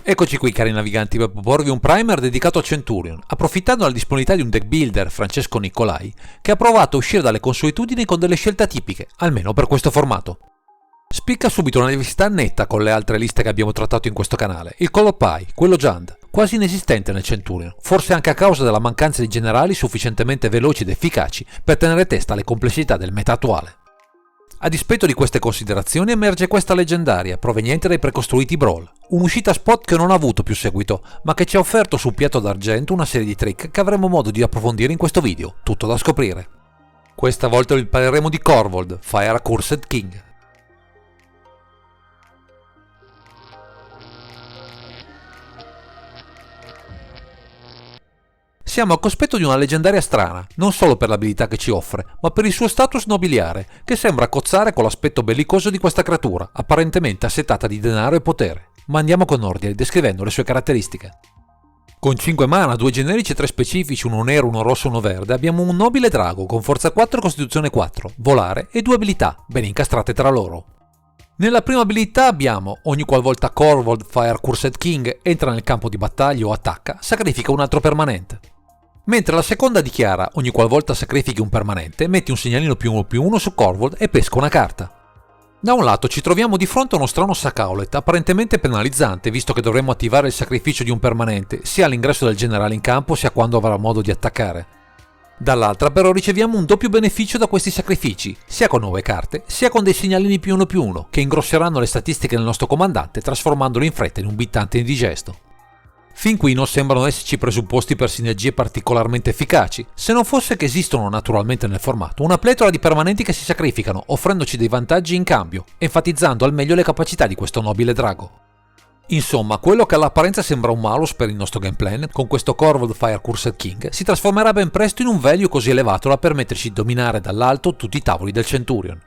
Eccoci qui cari naviganti per proporvi un primer dedicato al Centurion, approfittando della disponibilità di un deck builder, Francesco Nicolai, che ha provato a uscire dalle consuetudini con delle scelte atipiche, almeno per questo formato. Spicca subito una diversità netta con le altre liste che abbiamo trattato in questo canale, il Color Pie, quello Jund, quasi inesistente nel Centurion, forse anche a causa della mancanza di generali sufficientemente veloci ed efficaci per tenere testa alle complessità del meta attuale. A dispetto di queste considerazioni emerge questa leggendaria, proveniente dai precostruiti Brawl, un'uscita spot che non ha avuto più seguito, ma che ci ha offerto su piatto d'argento una serie di trick che avremo modo di approfondire in questo video, tutto da scoprire. Questa volta vi parleremo di Korvold, Fire Cursed King. Siamo al cospetto di una leggendaria strana, non solo per l'abilità che ci offre, ma per il suo status nobiliare, che sembra cozzare con l'aspetto bellicoso di questa creatura, apparentemente assetata di denaro e potere. Ma andiamo con ordine, descrivendo le sue caratteristiche. Con 5 mana, 2 generici e 3 specifici, uno nero, uno rosso e uno verde, abbiamo un nobile drago con forza 4 e costituzione 4, volare e 2 abilità, ben incastrate tra loro. Nella prima abilità abbiamo, ogni qualvolta Korvold Fire Cursed King entra nel campo di battaglia o attacca, sacrifica un altro permanente. Mentre la seconda dichiara, ogni qualvolta sacrifichi un permanente, metti un segnalino +1/+1 su Korvold e pesca una carta. Da un lato ci troviamo di fronte a uno strano Sackowlet, apparentemente penalizzante, visto che dovremmo attivare il sacrificio di un permanente, sia all'ingresso del generale in campo, sia quando avrà modo di attaccare. Dall'altra però riceviamo un doppio beneficio da questi sacrifici, sia con nuove carte, sia con dei segnalini +1/+1, che ingrosseranno le statistiche del nostro comandante, trasformandolo in fretta in un bittante indigesto. Fin qui non sembrano esserci presupposti per sinergie particolarmente efficaci, se non fosse che esistono naturalmente nel formato una pletora di permanenti che si sacrificano, offrendoci dei vantaggi in cambio, enfatizzando al meglio le capacità di questo nobile drago. Insomma, quello che all'apparenza sembra un malus per il nostro game plan, con questo Korvold Fire Cursed King, si trasformerà ben presto in un value così elevato da permetterci di dominare dall'alto tutti i tavoli del Centurion.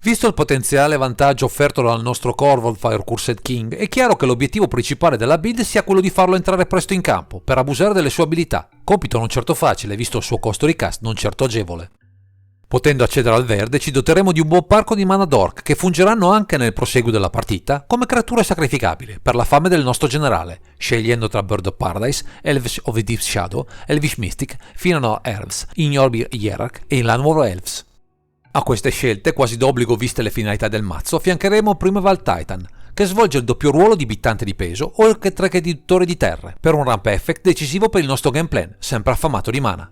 Visto il potenziale vantaggio offerto dal nostro Korvold Fire Cursed King, è chiaro che l'obiettivo principale della build sia quello di farlo entrare presto in campo, per abusare delle sue abilità, compito non certo facile visto il suo costo di cast non certo agevole. Potendo accedere al verde ci doteremo di un buon parco di mana d'orc che fungeranno anche nel proseguo della partita come creature sacrificabili per la fame del nostro generale, scegliendo tra Bird of Paradise, Elves of the Deep Shadow, Elvish Mystic, Final Elves, Ignoble Hierarch e Llanowar Elves. A queste scelte, quasi d'obbligo viste le finalità del mazzo, affiancheremo Primeval Titan, che svolge il doppio ruolo di bittante di peso oltre che edittore di terre, per un ramp effect decisivo per il nostro game plan, sempre affamato di mana.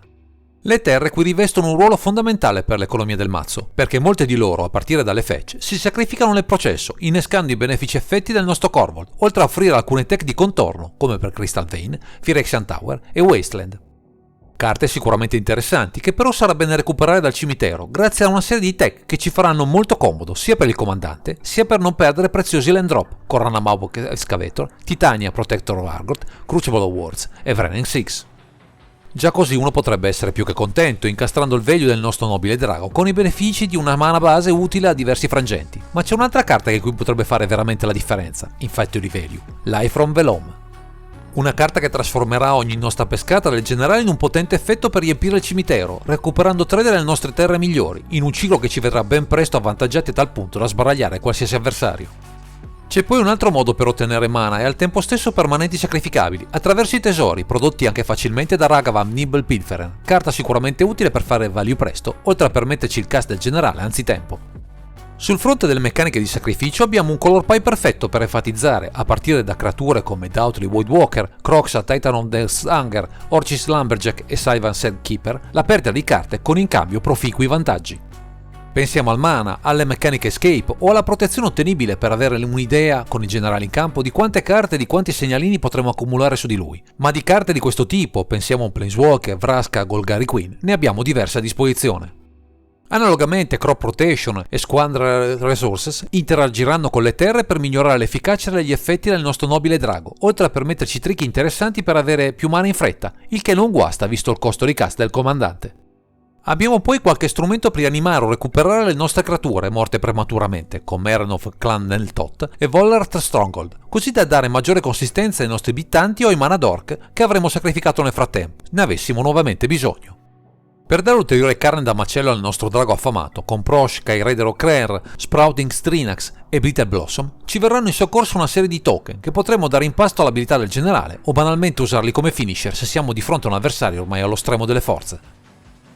Le terre qui rivestono un ruolo fondamentale per l'economia del mazzo, perché molte di loro, a partire dalle fetch, si sacrificano nel processo, innescando i benefici effetti del nostro Korvold, oltre a offrire alcune tech di contorno, come per Crystal Vein, Phyrexian Tower e Wasteland. Carte sicuramente interessanti, che però sarà bene recuperare dal cimitero, grazie a una serie di tech che ci faranno molto comodo sia per il comandante, sia per non perdere preziosi land drop, Corana Mawok Excavator, Titania Protector of Argot, Crucible of Words e Wrenning 6. Già così uno potrebbe essere più che contento, incastrando il value del nostro nobile drago con i benefici di una mana base utile a diversi frangenti, ma c'è un'altra carta che qui potrebbe fare veramente la differenza, in Factory Value, Life from Velom. Una carta che trasformerà ogni nostra pescata del generale in un potente effetto per riempire il cimitero, recuperando 3 delle nostre terre migliori, in un ciclo che ci vedrà ben presto avvantaggiati a tal punto da sbaragliare qualsiasi avversario. C'è poi un altro modo per ottenere mana e al tempo stesso permanenti sacrificabili, attraverso i tesori, prodotti anche facilmente da Ragavan Nibble Pilferen, carta sicuramente utile per fare value presto, oltre a permetterci il cast del generale anzitempo. Sul fronte delle meccaniche di sacrificio abbiamo un color pie perfetto per enfatizzare, a partire da creature come Doubtly Voidwalker, Kroxa Titan of Death's Hunger, Orchis Lumberjack e Sylvan Sandkeeper, la perdita di carte con in cambio proficui vantaggi. Pensiamo al mana, alle meccaniche escape o alla protezione ottenibile per avere un'idea, con il generale in campo, di quante carte e di quanti segnalini potremo accumulare su di lui. Ma di carte di questo tipo, pensiamo a un Planeswalker, Vraska, Golgari Queen, ne abbiamo diverse a disposizione. Analogamente Crop Rotation e Squander Resources interagiranno con le terre per migliorare l'efficacia degli effetti del nostro nobile drago, oltre a permetterci trick interessanti per avere più mana in fretta, il che non guasta visto il costo di cast del comandante. Abbiamo poi qualche strumento per rianimare o recuperare le nostre creature morte prematuramente, come Eren of Clan Neltot e Vollert Stronghold, così da dare maggiore consistenza ai nostri bittanti o ai mana d'orc che avremo sacrificato nel frattempo, ne avessimo nuovamente bisogno. Per dare ulteriore carne da macello al nostro drago affamato, con Prosh, Skyraider O'Clair, Sprouting Strinax e Brittle Blossom, ci verranno in soccorso una serie di token che potremo dare in pasto all'abilità del generale o banalmente usarli come finisher se siamo di fronte a un avversario ormai allo stremo delle forze.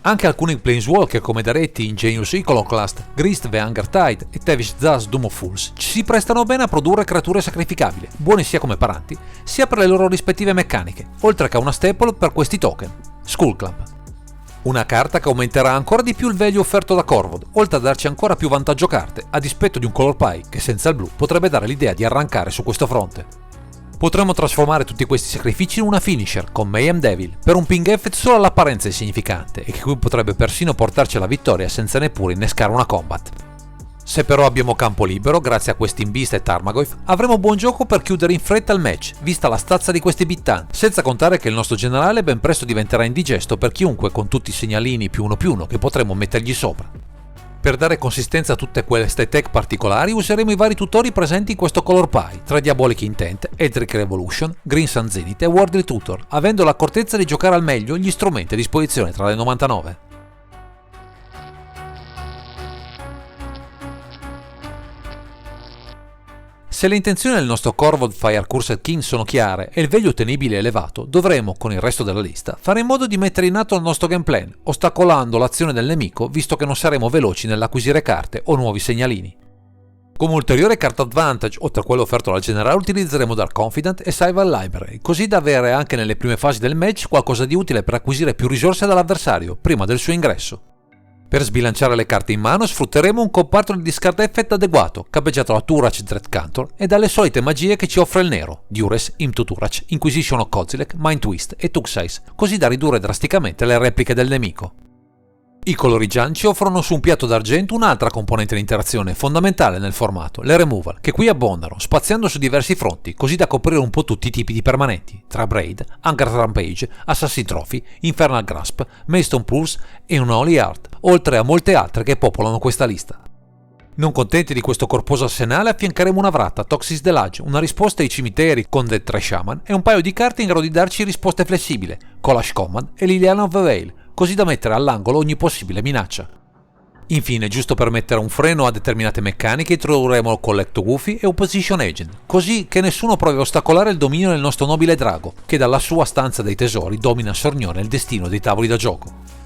Anche alcuni Planeswalker come Daretti, Ingenious Iconoclast, Grist the Hunger Tide e Tevish Zaz Doom of Fools ci si prestano bene a produrre creature sacrificabili, buone sia come paranti, sia per le loro rispettive meccaniche, oltre che una staple per questi token, Skull Club. Una carta che aumenterà ancora di più il value offerto da Korvold, oltre a darci ancora più vantaggio carte, a dispetto di un color pie che senza il blu potrebbe dare l'idea di arrancare su questo fronte. Potremmo trasformare tutti questi sacrifici in una finisher con Mayhem Devil per un ping effect solo all'apparenza insignificante e che qui potrebbe persino portarci alla vittoria senza neppure innescare una combat. Se però abbiamo campo libero, grazie a questi Imbista e Tarmogoyf, avremo buon gioco per chiudere in fretta il match, vista la stazza di questi Bittan, senza contare che il nostro generale ben presto diventerà indigesto per chiunque con tutti i segnalini +1/+1 che potremo mettergli sopra. Per dare consistenza a tutte queste tech particolari useremo i vari tutori presenti in questo color pie, tra Diabolic Intent, Eldritch Revolution, Green Sun Zenith e Worldly Tutor, avendo l'accortezza di giocare al meglio gli strumenti a disposizione tra le 99. Se le intenzioni del nostro Korvold Fire Cursed King sono chiare e il value ottenibile è elevato, dovremo, con il resto della lista, fare in modo di mettere in atto il nostro game plan, ostacolando l'azione del nemico visto che non saremo veloci nell'acquisire carte o nuovi segnalini. Come ulteriore card advantage, oltre a quello offerto dal generale, utilizzeremo Dark Confidant e Syval Library, così da avere anche nelle prime fasi del match qualcosa di utile per acquisire più risorse dall'avversario, prima del suo ingresso. Per sbilanciare le carte in mano sfrutteremo un comparto di discard effect adeguato, capeggiato da Turach Dreadcantor e dalle solite magie che ci offre il nero, Dures, Imp Turach, Inquisition of Kozilek, Mind Twist e Tuxize, così da ridurre drasticamente le repliche del nemico. I colori gialli ci offrono su un piatto d'argento un'altra componente di interazione fondamentale nel formato, le removal, che qui abbondano, spaziando su diversi fronti, così da coprire un po' tutti i tipi di permanenti, tra Braid, Hunger Rampage, Assassin Trophy, Infernal Grasp, Maelstrom Pulse e un Holy Heart, oltre a molte altre che popolano questa lista. Non contenti di questo corposo arsenale, affiancheremo una vratta, Toxis Delage, una risposta ai cimiteri con Dead Trash Shaman e un paio di carte in grado di darci risposte flessibili, Kolash Command e Liliana of the Veil, così da mettere all'angolo ogni possibile minaccia. Infine, giusto per mettere un freno a determinate meccaniche, introdurremo Collect Goofy e Opposition Agent, così che nessuno provi a ostacolare il dominio del nostro nobile drago, che dalla sua stanza dei tesori domina a sornione il destino dei tavoli da gioco.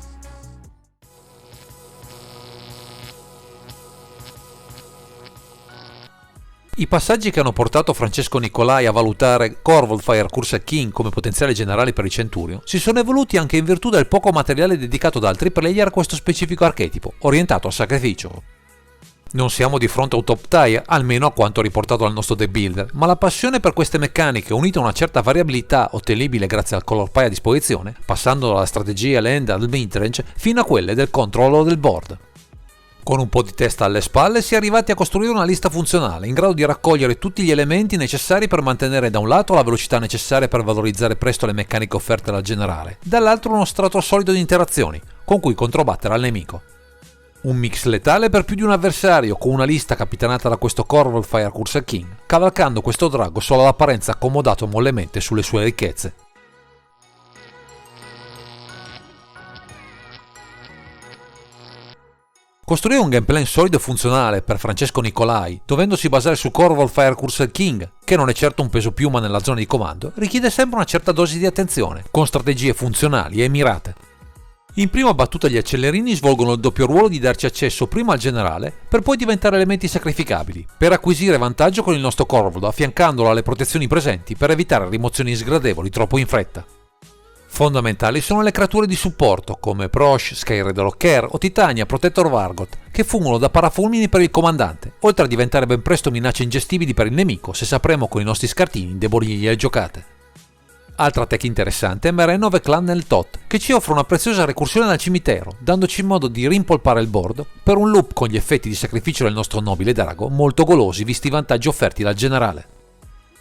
I passaggi che hanno portato Francesco Nicolai a valutare Korvold Fire Cursed King come potenziale generale per i Centurion si sono evoluti anche in virtù del poco materiale dedicato da altri player a questo specifico archetipo, orientato al sacrificio. Non siamo di fronte a un top tier, almeno a quanto riportato dal nostro deck builder, ma la passione per queste meccaniche, unita a una certa variabilità ottenibile grazie al color pie a disposizione, passando dalla strategia land al midrange fino a quelle del controllo del board. Con un po' di testa alle spalle si è arrivati a costruire una lista funzionale in grado di raccogliere tutti gli elementi necessari per mantenere da un lato la velocità necessaria per valorizzare presto le meccaniche offerte dal generale, dall'altro uno strato solido di interazioni con cui controbattere al nemico. Un mix letale per più di un avversario con una lista capitanata da questo Korvold Fire Cursed King, cavalcando questo drago solo all'apparenza accomodato mollemente sulle sue ricchezze. Costruire un gameplay solido e funzionale per Francesco Nicolai, dovendosi basare su Korvold Fire Cursed King, che non è certo un peso piuma nella zona di comando, richiede sempre una certa dose di attenzione, con strategie funzionali e mirate. In prima battuta gli accelerini svolgono il doppio ruolo di darci accesso prima al generale, per poi diventare elementi sacrificabili, per acquisire vantaggio con il nostro Korvold, affiancandolo alle protezioni presenti per evitare rimozioni sgradevoli troppo in fretta. Fondamentali sono le creature di supporto come Prosh, Skyraider O'Clair o Titania Protector Vargot, che fungono da parafulmini per il comandante, oltre a diventare ben presto minacce ingestibili per il nemico se sapremo con i nostri scartini indebolirgli le giocate. Altra tech interessante è Mereno of Clan nel Tot, che ci offre una preziosa recursione dal cimitero, dandoci modo di rimpolpare il board per un loop con gli effetti di sacrificio del nostro nobile drago, molto golosi visti i vantaggi offerti dal generale.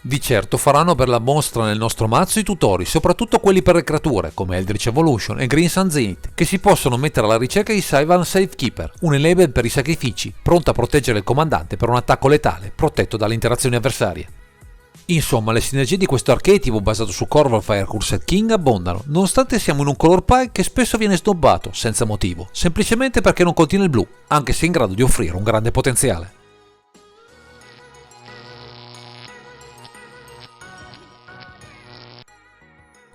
Di certo faranno per la mostra nel nostro mazzo i tutori, soprattutto quelli per le creature, come Eldritch Evolution e Green Sun Zenith, che si possono mettere alla ricerca di Syvan Safekeeper, un enable per i sacrifici, pronto a proteggere il comandante per un attacco letale, protetto dalle interazioni avversarie. Insomma, le sinergie di questo archetipo basato su Corval Fire Cursed King abbondano, nonostante siamo in un color pie che spesso viene snobbato, senza motivo, semplicemente perché non contiene il blu, anche se è in grado di offrire un grande potenziale.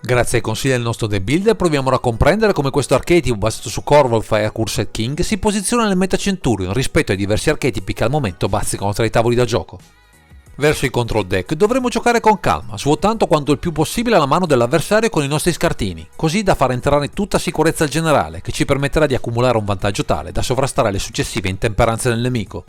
Grazie ai consigli del nostro The Builder proviamo a comprendere come questo archetipo basato su Corval Fire Cursed King si posiziona nel Meta Centurion rispetto ai diversi archetipi che al momento bazzicano tra i tavoli da gioco. Verso il control deck dovremo giocare con calma, svuotando quanto il più possibile la mano dell'avversario con i nostri scartini, così da far entrare in tutta sicurezza il generale, che ci permetterà di accumulare un vantaggio tale da sovrastare le successive intemperanze del nemico.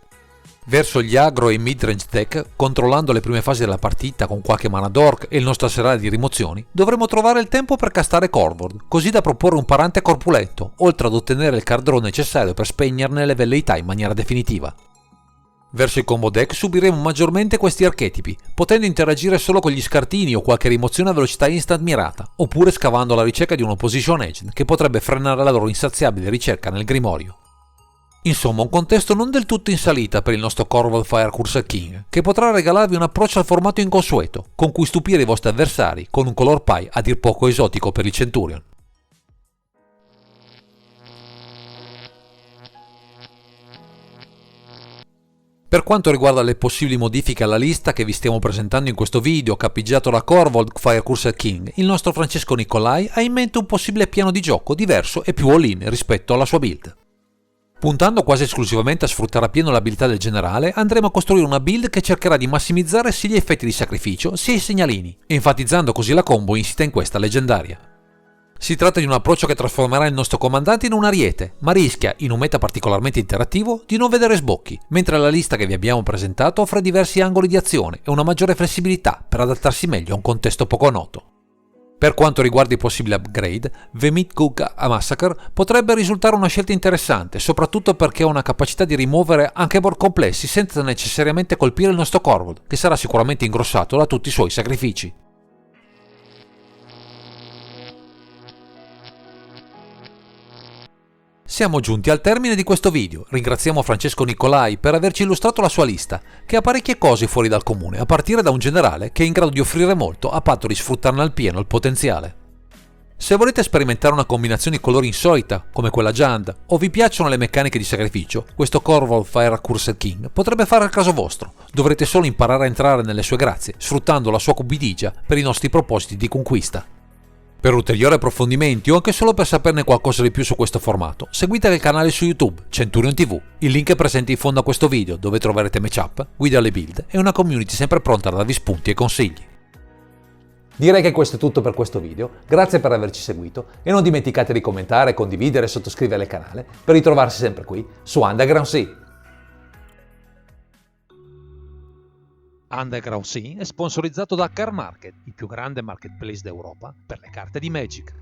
Verso gli agro e midrange deck, controllando le prime fasi della partita con qualche mana dork e il nostro arsenale di rimozioni, dovremo trovare il tempo per castare Corvold, così da proporre un parante corpulento, oltre ad ottenere il card draw necessario per spegnerne le velleità in maniera definitiva. Verso il combo deck subiremo maggiormente questi archetipi, potendo interagire solo con gli scartini o qualche rimozione a velocità instant mirata, oppure scavando alla ricerca di un opposition agent che potrebbe frenare la loro insaziabile ricerca nel grimorio. Insomma, un contesto non del tutto in salita per il nostro Corval Fire Cursed King, che potrà regalarvi un approccio al formato inconsueto, con cui stupire i vostri avversari con un color pie a dir poco esotico per il Centurion. Per quanto riguarda le possibili modifiche alla lista che vi stiamo presentando in questo video capeggiato da Corvold Fire Cursed King, il nostro Francesco Nicolai ha in mente un possibile piano di gioco diverso e più all-in rispetto alla sua build. Puntando quasi esclusivamente a sfruttare appieno l'abilità del generale, andremo a costruire una build che cercherà di massimizzare sia gli effetti di sacrificio sia i segnalini, enfatizzando così la combo insita in questa leggendaria. Si tratta di un approccio che trasformerà il nostro comandante in un ariete, ma rischia, in un meta particolarmente interattivo, di non vedere sbocchi, mentre la lista che vi abbiamo presentato offre diversi angoli di azione e una maggiore flessibilità per adattarsi meglio a un contesto poco noto. Per quanto riguarda i possibili upgrade, The Meat Cook a Massacre potrebbe risultare una scelta interessante, soprattutto perché ha una capacità di rimuovere anche board complessi senza necessariamente colpire il nostro Corvold, che sarà sicuramente ingrossato da tutti i suoi sacrifici. Siamo giunti al termine di questo video, ringraziamo Francesco Nicolai per averci illustrato la sua lista, che ha parecchie cose fuori dal comune, a partire da un generale che è in grado di offrire molto a patto di sfruttarne al pieno il potenziale. Se volete sperimentare una combinazione di colori insolita, come quella Jand, o vi piacciono le meccaniche di sacrificio, questo Corval Fire Cursed King potrebbe fare il caso vostro, dovrete solo imparare a entrare nelle sue grazie, sfruttando la sua cupidigia per i nostri propositi di conquista. Per ulteriori approfondimenti o anche solo per saperne qualcosa di più su questo formato, seguite il canale su YouTube, Centurion TV. Il link è presente in fondo a questo video, dove troverete matchup, guide alle build e una community sempre pronta a darvi spunti e consigli. Direi che questo è tutto per questo video, grazie per averci seguito e non dimenticate di commentare, condividere e sottoscrivere il canale per ritrovarsi sempre qui su Underground Sea. Underground Sea è sponsorizzato da Car Market, il più grande marketplace d'Europa per le carte di Magic.